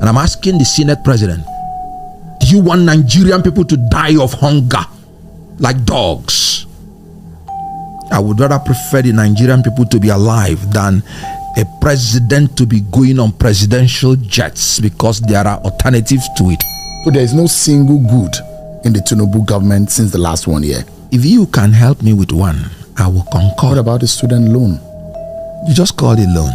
And I'm asking the Senate President, do you want Nigerian people to die of hunger like dogs? I would rather prefer the Nigerian people to be alive than a president to be going on presidential jets, because there are alternatives to it. So there is no single good in the Tinubu government since the last 1 year. If you can help me with one, I will concur. What about the student loan? You just call it loan.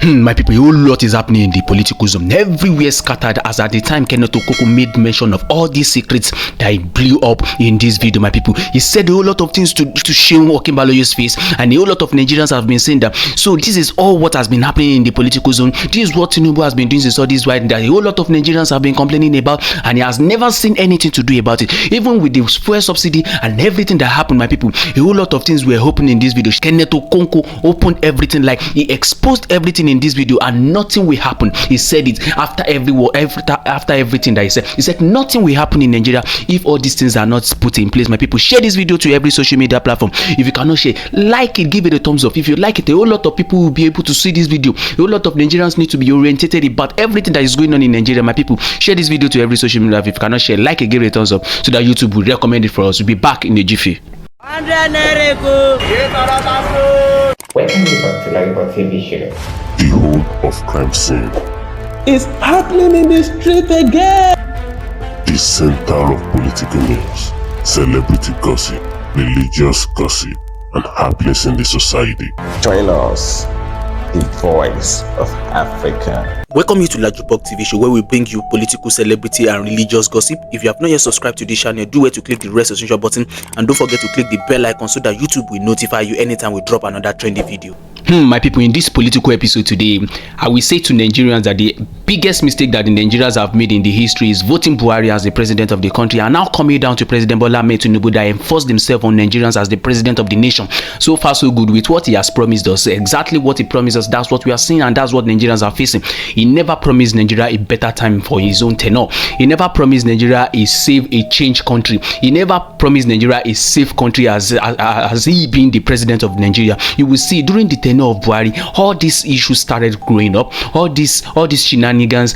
My people, a whole lot is happening in the political zone. Everywhere scattered, as at the time Kenneth Okokwo made mention of all these secrets that he blew up in this video, my people. He said a whole lot of things to shame OKINBALOYE's face, and a whole lot of Nigerians have been saying that. So this is all what has been happening in the political zone. This is what Tinubu has been doing since all this while, that a whole lot of Nigerians have been complaining about, and he has never seen anything to do about it. Even with the fuel subsidy and everything that happened, my people, a whole lot of things were happening in this video. Kenneth Okokwo opened everything, like he exposed everything in this video, and nothing will happen. He said it after everything that he said. He said nothing will happen in Nigeria if all these things are not put in place. My people, share this video to every social media platform. If you cannot share, like it, give it a thumbs up. If you like it, a whole lot of people will be able to see this video. A whole lot of Nigerians need to be orientated about everything that is going on in Nigeria. My people, share this video to every social media. If you cannot share, like it, give it a thumbs up, so that YouTube will recommend it for us. We'll be back in the jiffy. Welcome back to Lagos TV show. The whole of crime scene. It's happening in the street again. The center of political news, celebrity gossip, religious gossip, and happiness in the society. Join us, the voice of Africa. Welcome you to Lajupok TV show, where we bring you political, celebrity, and religious gossip. If you have not yet subscribed to this channel, do where to click the red subscription button, and don't forget to click the bell icon so that YouTube will notify you anytime we drop another trendy video. My people, in this political episode today, I will say to Nigerians that the biggest mistake that the Nigerians have made in the history is voting Buhari as the president of the country, and now coming down to President Bola Ahmed TINUBU that enforced himself on Nigerians as the president of the nation. So far so good with what he has promised us. Exactly what he promised us, that's what we are seeing, and that's what Nigerians are facing. He never promised Nigeria a better time for his own tenure. He never promised Nigeria a safe, a changed country. He never promised Nigeria a safe country as he being the president of Nigeria. You will see during the tenure of Buhari, all these issues started growing up. All these shenanigans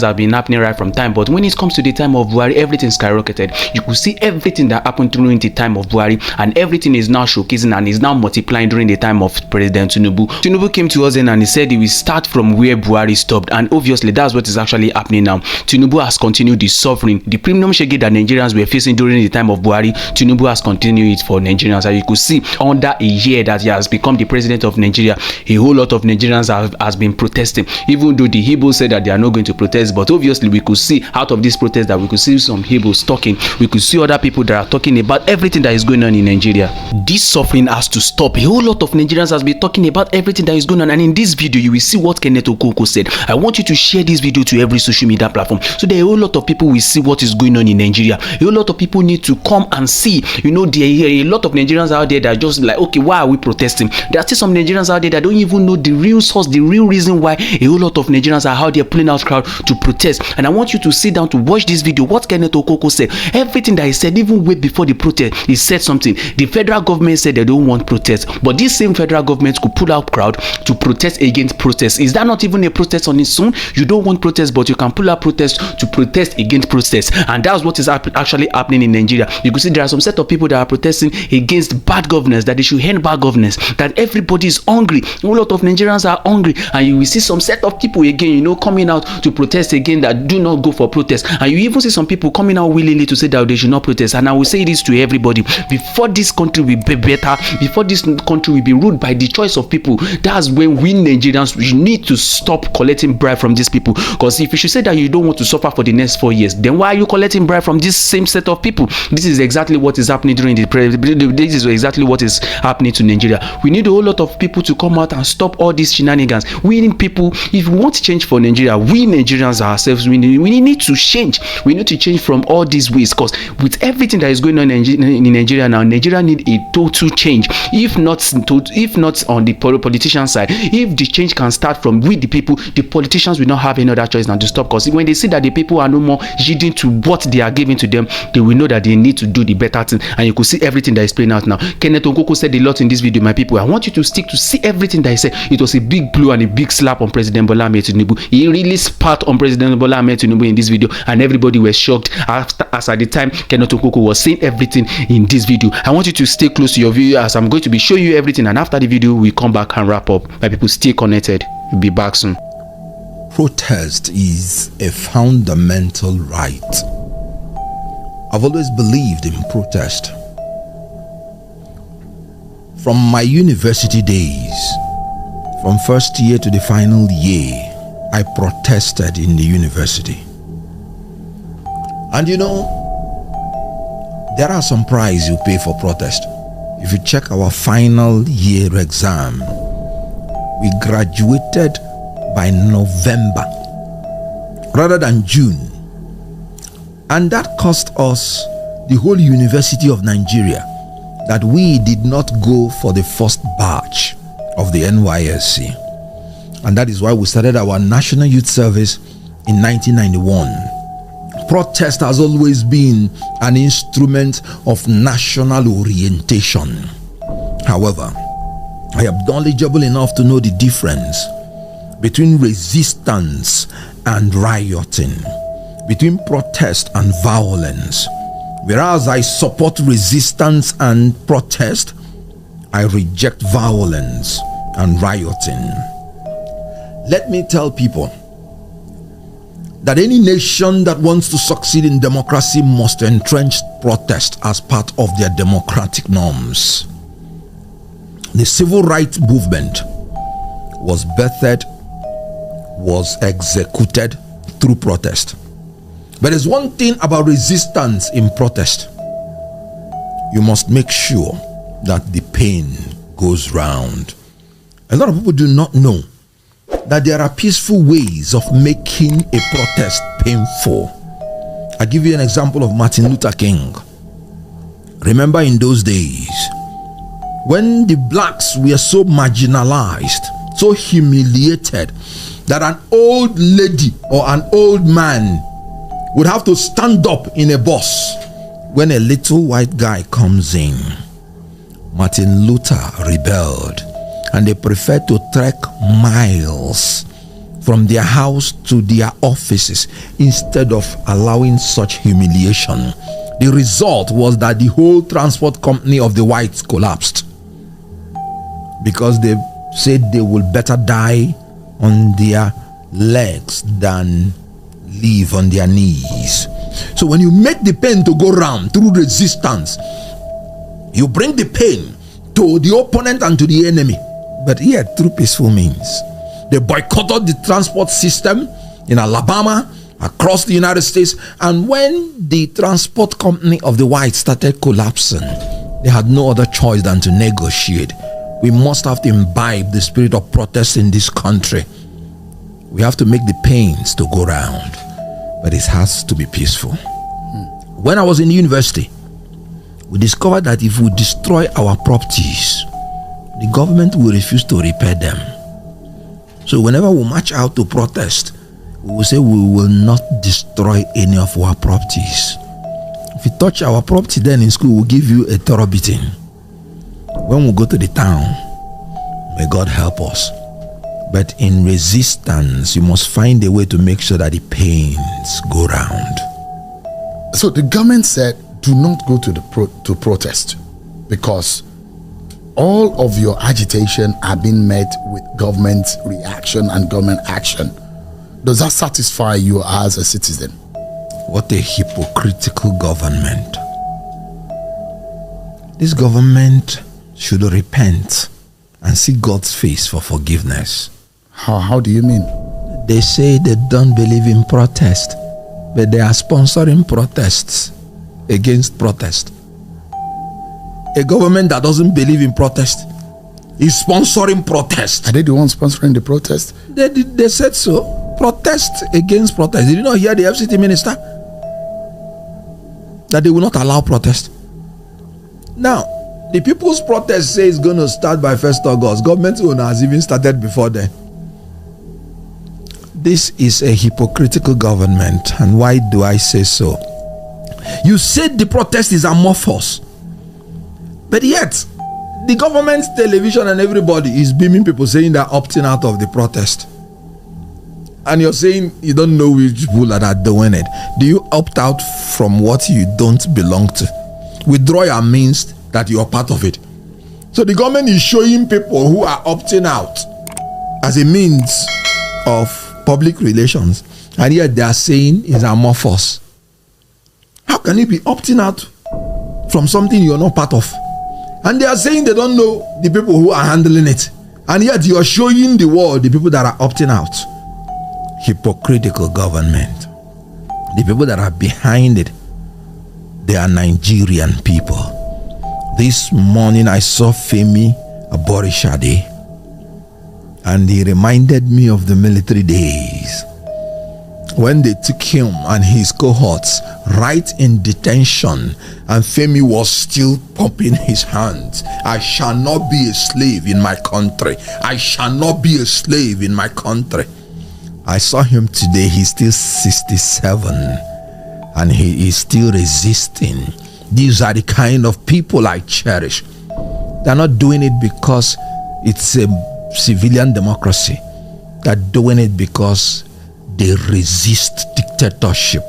have been happening right from time. But when it comes to the time of Buhari, everything skyrocketed. You could see everything that happened during the time of Buhari, and everything is now showcasing and is now multiplying during the time of President Tinubu. Tinubu came to us then and he said he will start from where Buhari stopped, and obviously that's what is actually happening now. Tinubu has continued the suffering, the premium shege that Nigerians were facing during the time of Buhari. Tinubu has continued it for Nigerians, and you could see under a year that he has become the president of Nigeria, a whole lot of Nigerians has been protesting, even though the Igbos said that they are not going to protest. But obviously we could see out of this protest that we could see some Igbos talking, we could see other people that are talking about everything that is going on in Nigeria. This suffering has to stop. A whole lot of Nigerians has been talking about everything that is going on, and in this video you will see what Kenneth Okokwo said. I want you to share this video to every social media platform, so that a whole lot of people will see what is going on in Nigeria. A whole lot of people need to come and see. You know, there are a lot of Nigerians out there that are just like, okay, why are we protesting? There are still some Nigerians out there that don't even know the real source, the real reason why a whole lot of Nigerians are out there pulling out crowd to protest. And I want you to sit down to watch this video. What Kenneth Okokwo said, everything that he said, even way before the protest, he said something. The federal government said they don't want protest, but this same federal government could pull out crowd to protest against protest. Is that not even a protest on its own? You don't want protest, but you can pull out protest to protest against protest, and that's what is actually happening in Nigeria. You can see there are some set of people that are protesting against bad governance, that they should end bad governance, that everybody is hungry. A lot of Nigerians are hungry, and you will see some set of people again, you know, coming out to protest again that do not go for protest, and you even see some people coming out willingly to say that they should not protest. And I will say this to everybody: before this country will be better, before this country will be ruled by the choice of people, that's when we Nigerians, we need to stop collecting bribe from these people. Because if you should say that you don't want to suffer for the next 4 years, then why are you collecting bribe from this same set of people? This is exactly what is happening during this is exactly what is happening to Nigeria. We need a whole lot of people to come out and stop all these shenanigans. We need people, if we want change for Nigeria, we Nigerians ourselves, we need to change. We need to change from all these ways, because with everything that is going on in Nigeria now, Nigeria need a total change. If not on the politician side, if the change can start from we the people, the politicians will not have any other choice than to stop. Because when they see that the people are no more yielding to what they are giving to them, they will know that they need to do the better thing. And you could see everything that is playing out now. Kenneth Okokwo said a lot in this video, my people. I want you you to stick to see everything that he said. It was a big blow and a big slap on President Bola Ahmed TINUBU. He really spat on President Bola Ahmed TINUBU in this video, and everybody was shocked as at the time KENNETH OKONKWO was saying everything in this video. I want you to stay close to your video as I'm going to be showing you everything, and after the video we come back and wrap up. My people, stay connected. We'll be back soon. Protest is a fundamental right. I've always believed in protest. From my university days, from first year to the final year, I protested in the university. And you know, there are some prices you pay for protest. If you check our final year exam, we graduated by November rather than June. And that cost us, the whole University of Nigeria, that we did not go for the first batch of the NYSC. And that is why we started our National Youth Service in 1991. Protest has always been an instrument of national orientation. However, I am knowledgeable enough to know the difference between resistance and rioting, between protest and violence. Whereas I support resistance and protest, I reject violence and rioting. Let me tell people that any nation that wants to succeed in democracy must entrench protest as part of their democratic norms. The civil rights movement was birthed, was executed through protest. But there's one thing about resistance in protest. You must make sure that the pain goes round. A lot of people do not know that there are peaceful ways of making a protest painful. I'll give you an example of Martin Luther King. Remember in those days, when the blacks were so marginalized, so humiliated, that an old lady or an old man would have to stand up in a bus when a little white guy comes in. Martin Luther rebelled, and they preferred to trek miles from their house to their offices instead of allowing such humiliation. The result was that the whole transport company of the whites collapsed, because they said they would better die on their legs than live on their knees. So when you make the pain to go round through resistance, you bring the pain to the opponent and to the enemy, but yet through peaceful means. They boycotted the transport system in Alabama, across the United States, and when the transport company of the whites started collapsing, they had no other choice than to negotiate. We must have to imbibe the spirit of protest in this country. We have to make the pains to go round, but it has to be peaceful. When I was in university, we discovered that if we destroy our properties, the government will refuse to repair them. So whenever we march out to protest, we will say we will not destroy any of our properties. If you touch our property then in school, we'll give you a thorough beating. When we go to the town, may God help us. But in resistance, you must find a way to make sure that the pains go round. So the government said, do not go to protest, because all of your agitation are being met with government reaction and government action. Does that satisfy you as a citizen? What a hypocritical government. This government should repent and seek God's face for forgiveness. How do you mean? They say they don't believe in protest, but they are sponsoring protests against protest. A government that doesn't believe in protest is sponsoring protest. Are they the ones sponsoring the protest? They said so. Protest against protest. Did you not hear the FCT minister? That they will not allow protest. Now, the people's protest say it's going to start by 1st August. Government owner has even started before then. This is a hypocritical government. And why do I say so? You said the protest is amorphous, but yet The government television and everybody is beaming people saying they're opting out of the protest. And you're saying you don't know which people that are doing it. Do you opt out from what you don't belong to? Withdrawal means that you are part of it. So the government is showing people who are opting out as a means of public relations, and yet they are saying it's amorphous. How can you be opting out from something you're not part of? And they are saying they don't know the people who are handling it, and yet you are showing the world the people that are opting out. Hypocritical government. The people that are behind it, they are Nigerian people. This morning I saw Femi Aborishade, and he reminded me of the military days when they took him and his cohorts right in detention, and Femi was still pumping his hands. I shall not be a slave in my country. I shall not be a slave in my country. I saw him today. He's still 67 and he is still resisting. These are the kind of people I cherish. They're not doing it because it's a civilian democracy. They're doing it because they resist dictatorship.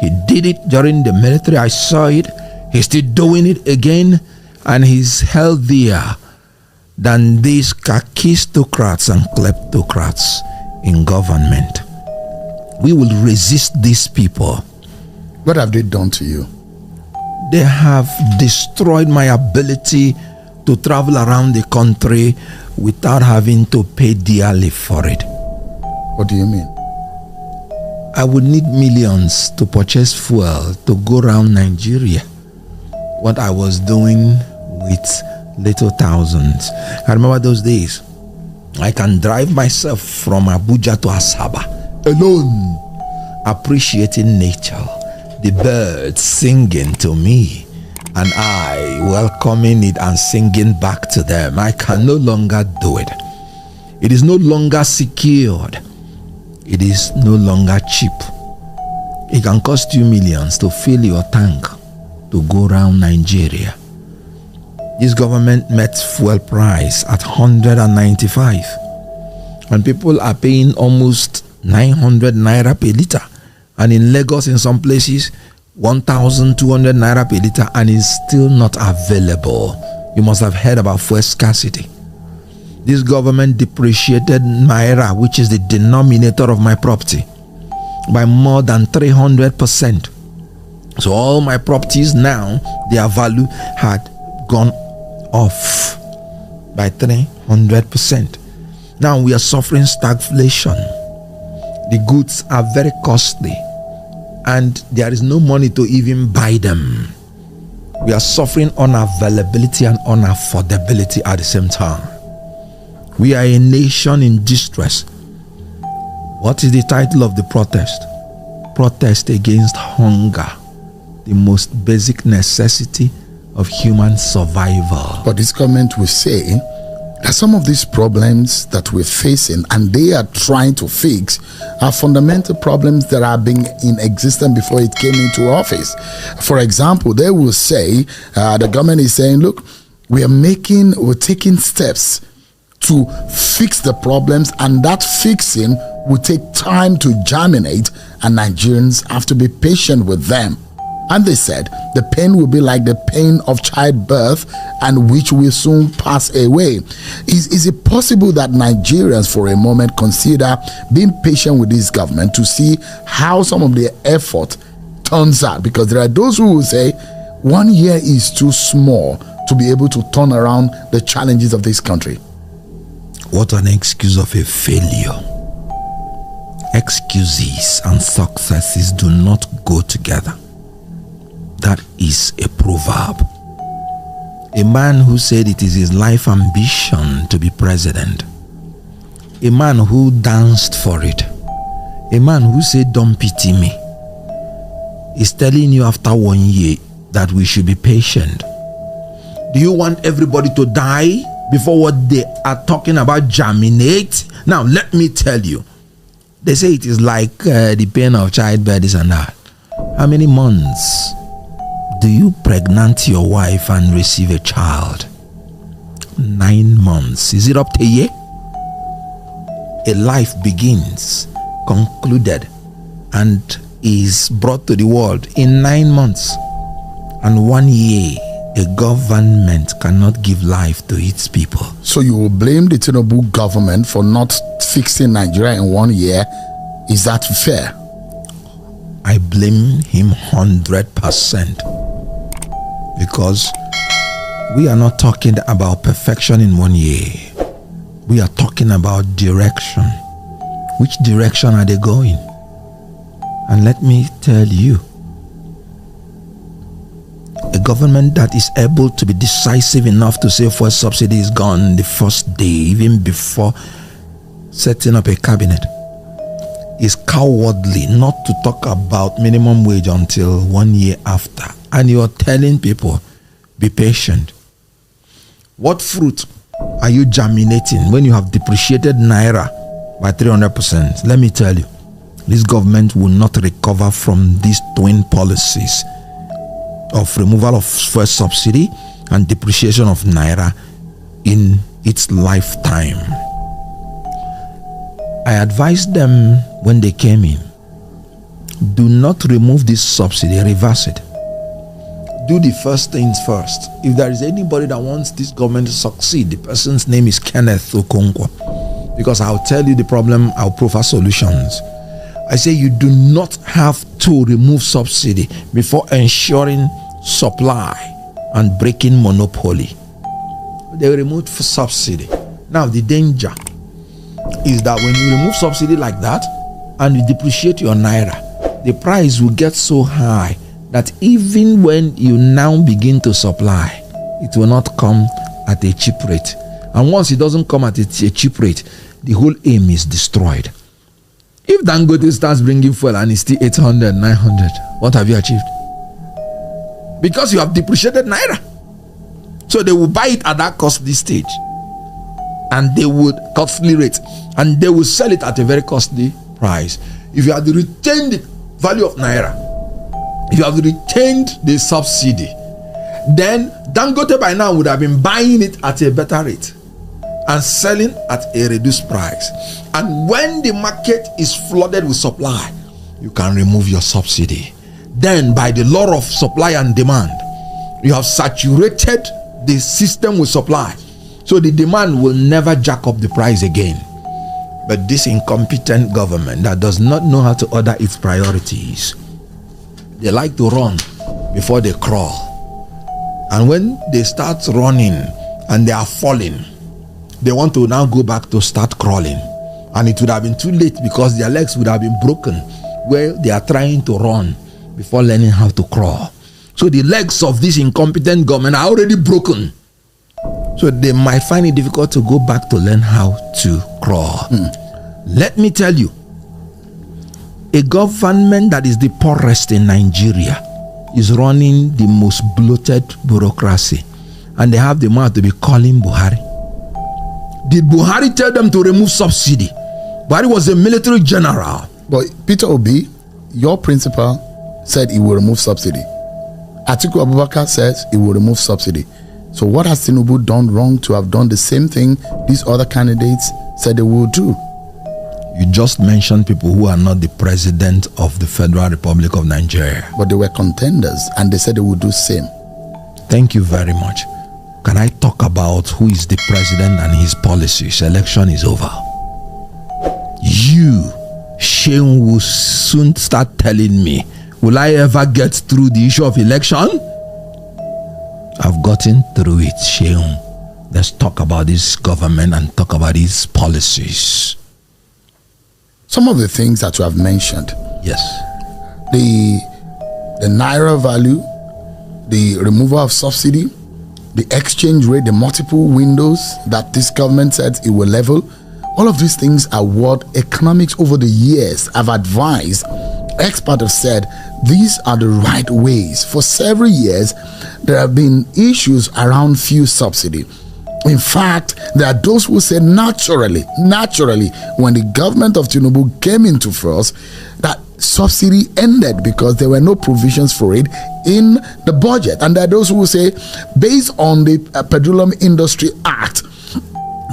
He did it during the military. I saw it. He's still doing it again, and he's healthier than these kakistocrats and kleptocrats in government. We will resist these people. What have they done to you? They have destroyed my ability to travel around the country without having to pay dearly for it. What do you mean? I would need millions to purchase fuel to go around Nigeria. What I was doing with little thousands. I remember those days. I can drive myself from Abuja to Asaba alone, appreciating nature, the birds singing to me, and I welcoming it and singing back to them. I can no longer do it. It is no longer secured. It is no longer cheap. It can cost you millions to fill your tank to go around Nigeria. This government met fuel price at 195, and people are paying almost 900 naira per liter, and in Lagos in some places 1,200 naira per liter, and is still not available. You must have heard about fuel scarcity. This government depreciated naira, which is the denominator of my property, by more than 300%. So all my properties now, their value had gone off by 300%. Now we are suffering stagflation. The goods are very costly, and there is no money to even buy them. We are suffering unavailability and unaffordability at the same time. We are a nation in distress. What is the title of the protest? Protest against hunger, the most basic necessity of human survival. But this government will say that some of these problems that we're facing and they are trying to fix are fundamental problems that have been in existence before it came into office. For example, they will say, the government is saying, look, we're taking steps to fix the problems, and that fixing will take time to germinate, and Nigerians have to be patient with them. And they said the pain will be like the pain of childbirth, and which will soon pass away. Is it possible that Nigerians for a moment consider being patient with this government to see how some of their effort turns out? Because there are those who will say 1 year is too small to be able to turn around the challenges of this country. What an excuse of a failure. Excuses and successes do not go together. That is a proverb. A man who said it is his life ambition to be president. A man who danced for it. A man who said, "Don't pity me," is telling you after 1 year that we should be patient. Do you want everybody to die before what they are talking about germinate? Now let me tell you, they say it is like the pain of childbirth, this and that. How many months do you pregnant your wife and receive a child? 9 months. Is it up to a year? A life begins, concluded, and is brought to the world in 9 months. And 1 year, a government cannot give life to its people. So you will blame the Tinubu government for not fixing Nigeria in 1 year. Is that fair? I blame him 100%. Because we are not talking about perfection in 1 year. We are talking about direction. Which direction are they going? And let me tell you, a government that is able to be decisive enough to say fuel subsidy is gone the first day, even before setting up a cabinet, is cowardly not to talk about minimum wage until 1 year after. And you're telling people, be patient. What fruit are you germinating when you have depreciated Naira by 300%? Let me tell you, this government will not recover from these twin policies of removal of fuel subsidy and depreciation of Naira in its lifetime. I advised them when they came in, do not remove this subsidy, reverse it. Do the first things first. If there is anybody that wants this government to succeed, the person's name is Kenneth Okonkwwo. Because I'll tell you the problem, I'll proffer solutions. I say you do not have to remove subsidy before ensuring supply and breaking monopoly. They removed subsidy. Now the danger is that when you remove subsidy like that and you depreciate your Naira, the price will get so high that even when you now begin to supply, it will not come at a cheap rate. And once it doesn't come at a cheap rate, the whole aim is destroyed. If Dangote starts bringing fuel and it's still 800, 900, what have you achieved? Because you have depreciated Naira. So they will buy it at that costly stage. And they would costly rate. And they will sell it at a very costly price. If you had retained the value of Naira, if you have retained the subsidy, then Dangote by now would have been buying it at a better rate and selling at a reduced price. And when the market is flooded with supply, you can remove your subsidy. Then by the law of supply and demand, you have saturated the system with supply. So the demand will never jack up the price again. But this incompetent government that does not know how to order its priorities, they like to run before they crawl. And when they start running and they are falling, they want to now go back to start crawling. And it would have been too late because their legs would have been broken where they are trying to run before learning how to crawl. So the legs of this incompetent government are already broken. So they might find it difficult to go back to learn how to crawl. Let me tell you, a government that is the poorest in Nigeria is running the most bloated bureaucracy, and they have the mouth to be calling Buhari. Did Buhari tell them to remove subsidy? Buhari was a military general. But Peter Obi, your principal, said he will remove subsidy. Atiku Abubakar says he will remove subsidy. So what has Tinubu done wrong to have done the same thing these other candidates said they will do? You just mentioned people who are not the president of the Federal Republic of Nigeria. But they were contenders and they said they would do same. Thank you very much. Can I talk about who is the president and his policies? Election is over. You, Sheun, will soon start telling me, will I ever get through the issue of election? I've gotten through it, Sheun. Let's talk about this government and talk about these policies. Some of the things that you have mentioned. Yes. The Naira value, the removal of subsidy, the exchange rate, the multiple windows that this government said it will level. All of these things are what economics over the years have advised. Experts have said these are the right ways. For several years, there have been issues around fuel subsidy. In fact, there are those who say naturally, when the government of Tinubu came into force, that subsidy ended because there were no provisions for it in the budget. And there are those who say, based on the Petroleum Industry Act,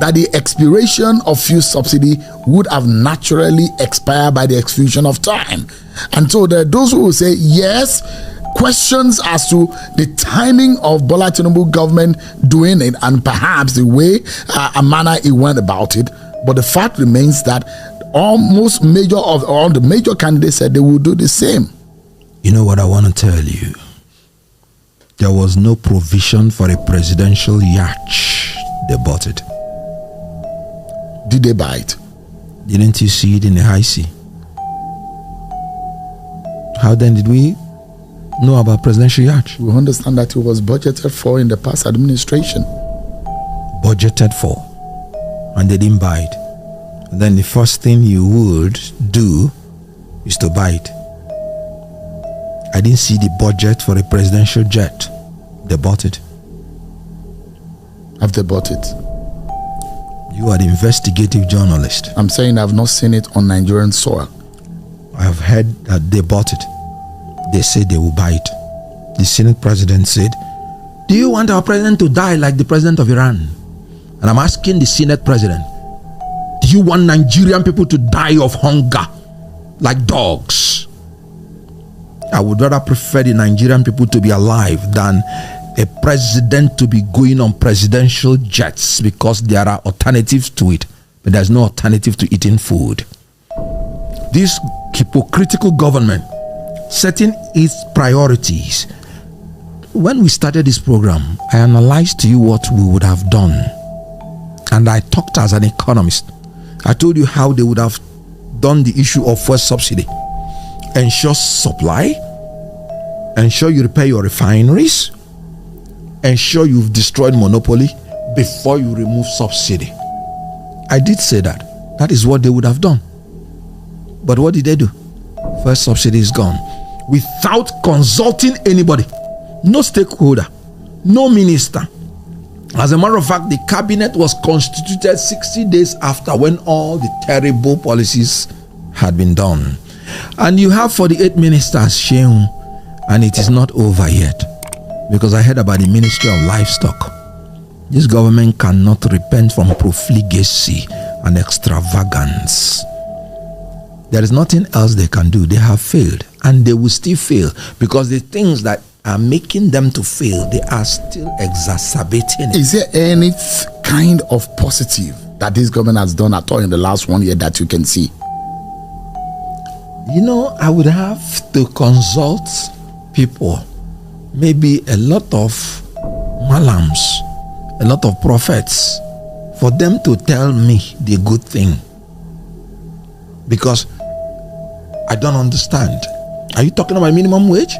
that the expiration of fuel subsidy would have naturally expired by the expiration of time. And so there are those who will say, yes, questions as to the timing of Bola Tinubu government doing it and perhaps the way and manner it went about it. But the fact remains that all the major candidates said they will do the same. You know what I want to tell you? There was no provision for a presidential yacht. They bought it. Did they buy it? Didn't you see it in the high sea? How then did we know about presidential yacht? We understand that it was budgeted for in the past administration. Budgeted for, and they didn't buy it. And then the first thing you would do is to buy it. I didn't see the budget for a presidential jet. They bought it. Have they bought it? You are the investigative journalist. I'm saying I've not seen it on Nigerian soil. I have heard that they bought it. They said they will buy it. The Senate president said, do you want our president to die like the president of Iran? And I'm asking the Senate president, do you want Nigerian people to die of hunger like dogs? I would rather prefer the Nigerian people to be alive than a president to be going on presidential jets, because there are alternatives to it, but there's no alternative to eating food. This hypocritical government setting its priorities. When we started this program, I analyzed to you what we would have done, and I talked as an economist. I told you how they would have done the issue of fuel subsidy. Ensure supply, ensure you repair your refineries, ensure you've destroyed monopoly before you remove subsidy. I did say that. That is what they would have done. But what did they do? First subsidy is gone. Without consulting anybody, no stakeholder, no minister. As a matter of fact, the cabinet was constituted 60 days after, when all the terrible policies had been done. And you have 48 ministers, SEUN, and it is not over yet. Because I heard about the Ministry of Livestock. This government cannot repent from profligacy and extravagance. There is nothing else they can do. They have failed, and they will still fail, because the things that are making them to fail, they are still exacerbating it. Is there any kind of positive that this government has done at all in the last 1 year that you can see? You know, I would have to consult people, maybe a lot of malams, a lot of prophets, for them to tell me the good thing. Because I don't understand. Are you talking about minimum wage?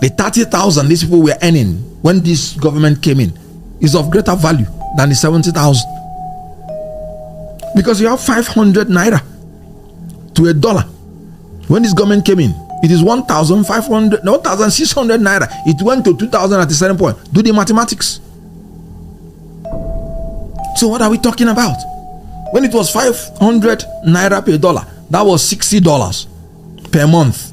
The 30,000 these people were earning when this government came in is of greater value than the 70,000. Because you have 500 naira to a dollar. When this government came in, it is 1,600 naira. It went to 2,000 at a certain point. Do the mathematics. So what are we talking about? When it was 500 naira per dollar, that was $60 per month.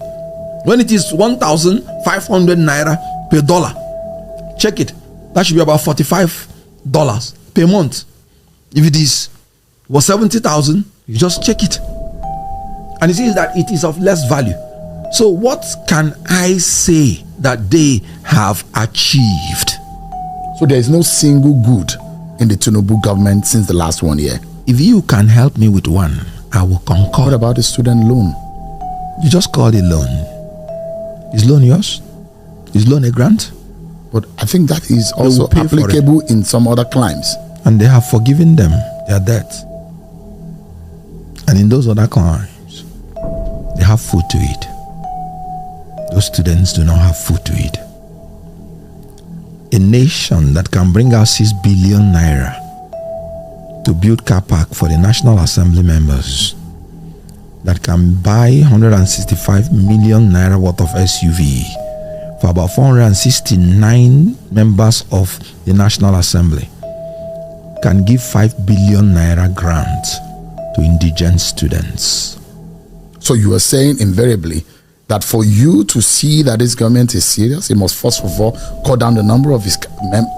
When it is 1,500 naira per dollar, check it. That should be about $45 per month. If it was 70,000, you just check it. And it says that it is of less value. So what can I say that they have achieved? So there is no single good in the Tinubu government since the last 1 year. If you can help me with one, I will concur. What about the student loan? You just call it loan. Is loan yours? Is loan a grant? But I think that is also applicable in some other climes. And they have forgiven them their debt. And in those other climes, they have food to eat. Those students do not have food to eat. A nation that can bring out 6 billion naira to build car park for the National Assembly members, that can buy 165 million naira worth of SUV for about 469 members of the National Assembly, can give 5 billion naira grant to indigent students. So you are saying invariably that for you to see that this government is serious, it must first of all cut down the number of his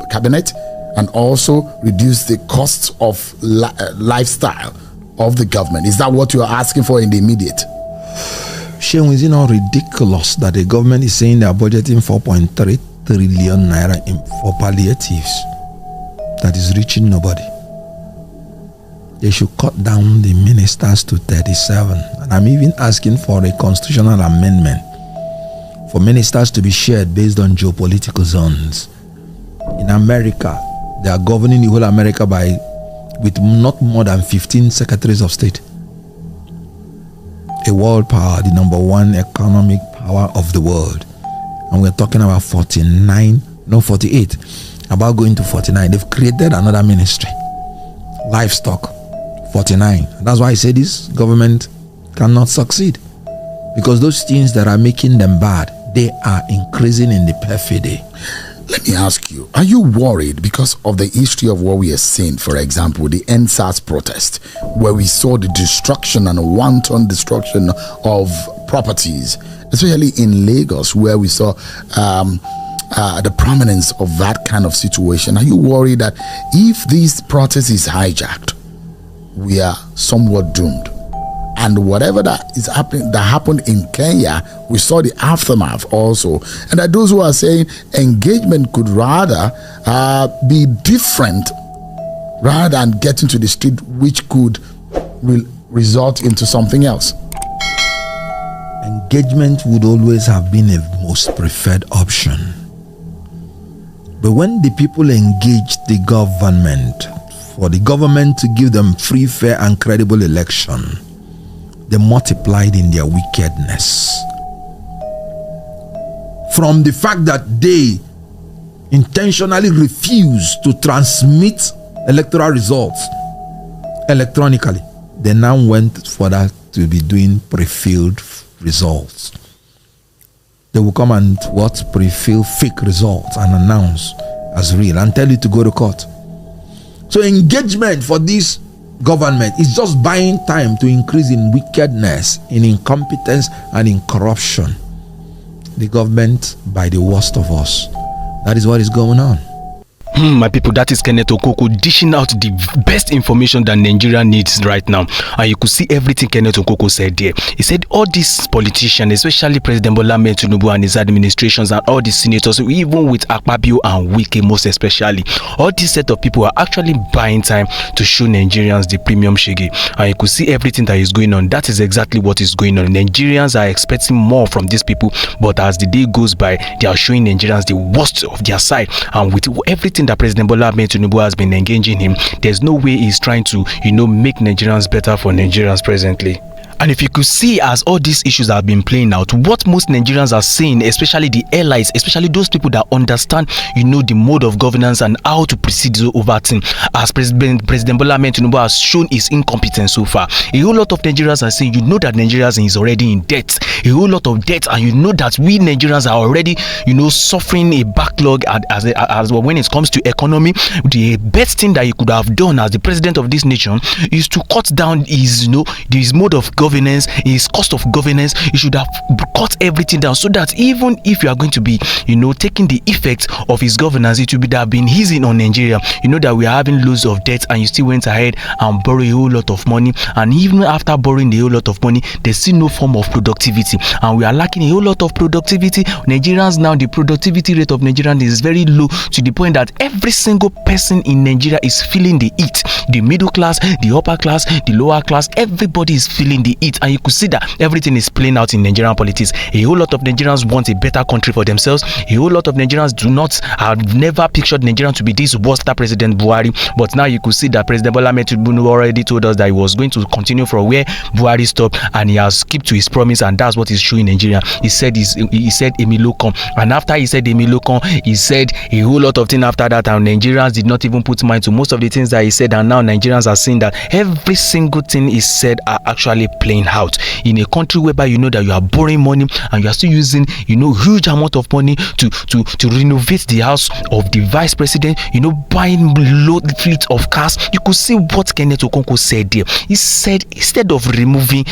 cabinet and also reduce the costs of lifestyle of the government. Is that what you are asking for in the immediate? Sheung, is it not ridiculous that the government is saying they are budgeting 4.3 trillion naira for palliatives that is reaching nobody? They should cut down the ministers to 37. And I'm even asking for a constitutional amendment for ministers to be shared based on geopolitical zones. In America, they are governing the whole America with not more than 15 secretaries of state. A world power, the #1 economic power of the world. And we're talking about 48, about going to 49. They've created another ministry, livestock, 49. That's why I say this government cannot succeed, because those things that are making them bad, they are increasing in the perfidy. Let me ask you, are you worried because of the history of what we are seeing? For example, the NSAS protest, where we saw the destruction and wanton destruction of properties, especially in Lagos, where we saw the prominence of that kind of situation. Are you worried that if this protest is hijacked, we are somewhat doomed? And whatever that is happening, that happened in Kenya, we saw the aftermath also. And that those who are saying engagement could rather be different rather than getting to the street, which could result into something else. Engagement would always have been a most preferred option. But when the people engaged the government, for the government to give them free, fair, and credible election, they multiplied in their wickedness. From the fact that they intentionally refused to transmit electoral results electronically, they now went for that to be doing pre-filled results. They will come and pre-fill fake results and announce as real and tell you to go to court. So engagement for this government is just buying time to increase in wickedness, in incompetence, and in corruption. The government by the worst of us. That is what is going on. My people, that is Kenneth Okokwo dishing out the best information that Nigeria needs right now. And you could see everything Kenneth Okokwo said there. He said all these politicians, especially President Bola Ahmed TINUBU and his administrations and all the senators, even with Akpabio and Wike most especially, all this set of people are actually buying time to show Nigerians the premium shege. And you could see everything that is going on. That is exactly what is going on. Nigerians are expecting more from these people, but as the day goes by, they are showing Nigerians the worst of their side. And with everything that President Bola Ahmed TINUBU has been engaging him, there's no way he's trying to, make Nigerians better for Nigerians presently. And if you could see, as all these issues have been playing out, what most Nigerians are saying, especially the allies, especially those people that understand, the mode of governance and how to proceed over things, as President Bola Ahmed TINUBU has shown his incompetence so far. A whole lot of Nigerians are saying, that Nigerians is already in debt, a whole lot of debt, and that we Nigerians are already, suffering a backlog as well when it comes to economy. The best thing that he could have done as the president of this nation is to cut down his, his mode of governance, his cost of governance. You should have cut everything down, so that even if you are going to be, taking the effect of his governance, it would have been easy on Nigeria. That we are having loads of debt, and you still went ahead and borrowed a whole lot of money. And even after borrowing the whole lot of money, there's still no form of productivity, and we are lacking a whole lot of productivity. Nigerians now, the productivity rate of Nigerians is very low, to the point that every single person in Nigeria is feeling the heat. The middle class, the upper class, the lower class, everybody is feeling the heat. And you could see that everything is playing out in Nigerian politics. A whole lot of Nigerians want a better country for themselves. A whole lot of Nigerians have never pictured Nigeria to be this worse than President Buhari. But now you could see that President Bola Ahmed TINUBU already told us that he was going to continue from where Buhari stopped, and he has kept to his promise, and that's what what he's showing Nigeria. He said Emilokon, and after he said Emilokon, he said a whole lot of things after that, and Nigerians did not even put mind to most of the things that he said, and now Nigerians are seeing that every single thing he said are actually playing out in a country whereby you know that you are borrowing money and you are still using huge amount of money to renovate the house of the vice president, buying load fleet of cars. You could see what Kenneth Okonkwo said there. He said instead of removing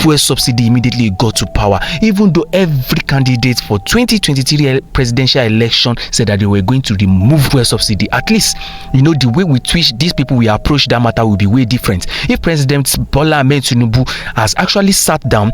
fuel subsidy immediately he got to power, even though every candidate for 2023 presidential election said that they were going to remove fuel subsidy, at least the way with which these people will approach that matter will be way different. If President Bola Ahmed TINUBU has actually settled down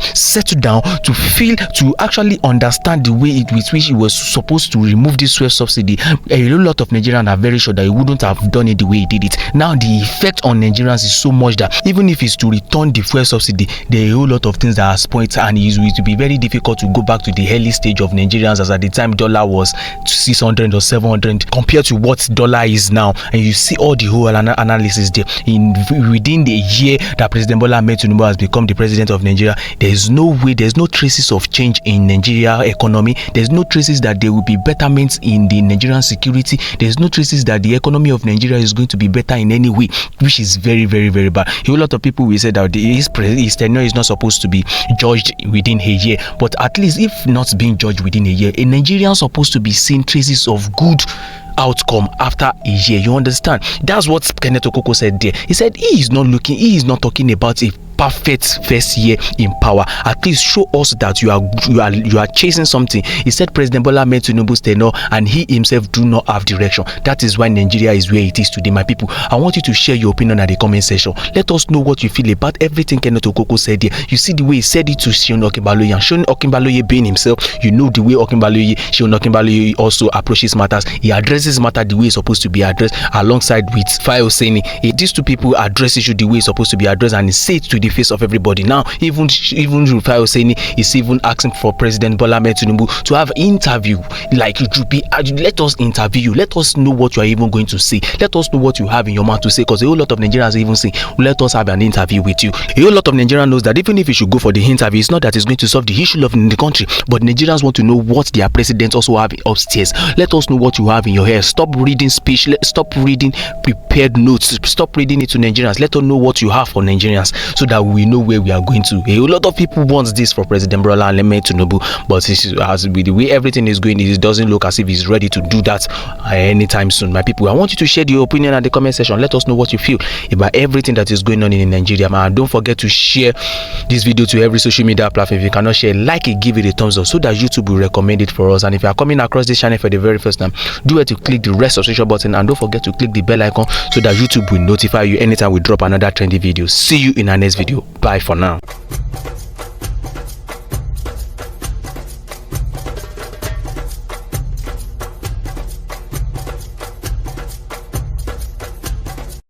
to actually understand the way with which he was supposed to remove this fuel subsidy, a lot of Nigerians are very sure that he wouldn't have done it the way he did it. Now the effect on Nigerians is so much that even if it's to return the fuel subsidy, there are a whole lot of things that are spoiled, and it will be very difficult to go back to the early stage of Nigerians, as at the time dollar was 600 or 700 compared to what dollar is now. And you see all the whole analysis there. Within the year that President Bola Ahmed TINUBU has become the president of Nigeria, there's no traces of change in Nigeria economy. There's no traces that there will be betterments in the Nigerian security. There's no traces that the economy of Nigeria is going to be better in any way, which is very, very, very bad. A whole lot of people will say that his tenure is not supposed to be judged within a year, but at least if not being judged within a year, a Nigerian is supposed to be seeing traces of good outcome after a year. You understand? That's what Kenneth Okonkwo said there. He said he is not talking about a perfect first year in power. At least show us that you are chasing something. He said President Bola Ahmed TINUBU's tenure and he himself do not have direction. That is why Nigeria is where it is today. My people, I want you to share your opinion at the comment section. Let us know what you feel about everything Kenneth Okonkwo said here. You see the way he said it to SEUN OKINBALOYE, and SEUN OKINBALOYE being himself, the way SEUN OKINBALOYE also approaches matters. He addresses matter the way it's supposed to be addressed, alongside with Oseni. These two people address issue the way it's supposed to be addressed, and he say it to the face of everybody. Now even Oseni is even asking for President Bola Ahmed TINUBU to have interview, like let us interview you, let us know what you are even going to say, let us know what you have in your mouth to say, because a whole lot of Nigerians even say let us have an interview with you. A whole lot of Nigerians knows that even if you should go for the interview, it's not that it's going to solve the issue of the country, but Nigerians want to know what their president also have upstairs. Let us know what you have in your hair. Stop reading speech, stop reading prepared notes, stop reading it to Nigerians. Let us know what you have for Nigerians, so that we know where we are going to. A lot of people want this for President Bola Ahmed TINUBU, but as with the way everything is going, it doesn't look as if he's ready to do that anytime soon. My people, I want you to share your opinion at the comment section. Let us know what you feel about everything that is going on in Nigeria, man. Don't forget to share this video to every social media platform. If you cannot share, like it, give it a thumbs up, so that YouTube will recommend it for us. And if you are coming across this channel for the very first time, do it to click the red subscription button, and don't forget to click the bell icon so that YouTube will notify you anytime we drop another trendy video. See you in our next video. Bye for now.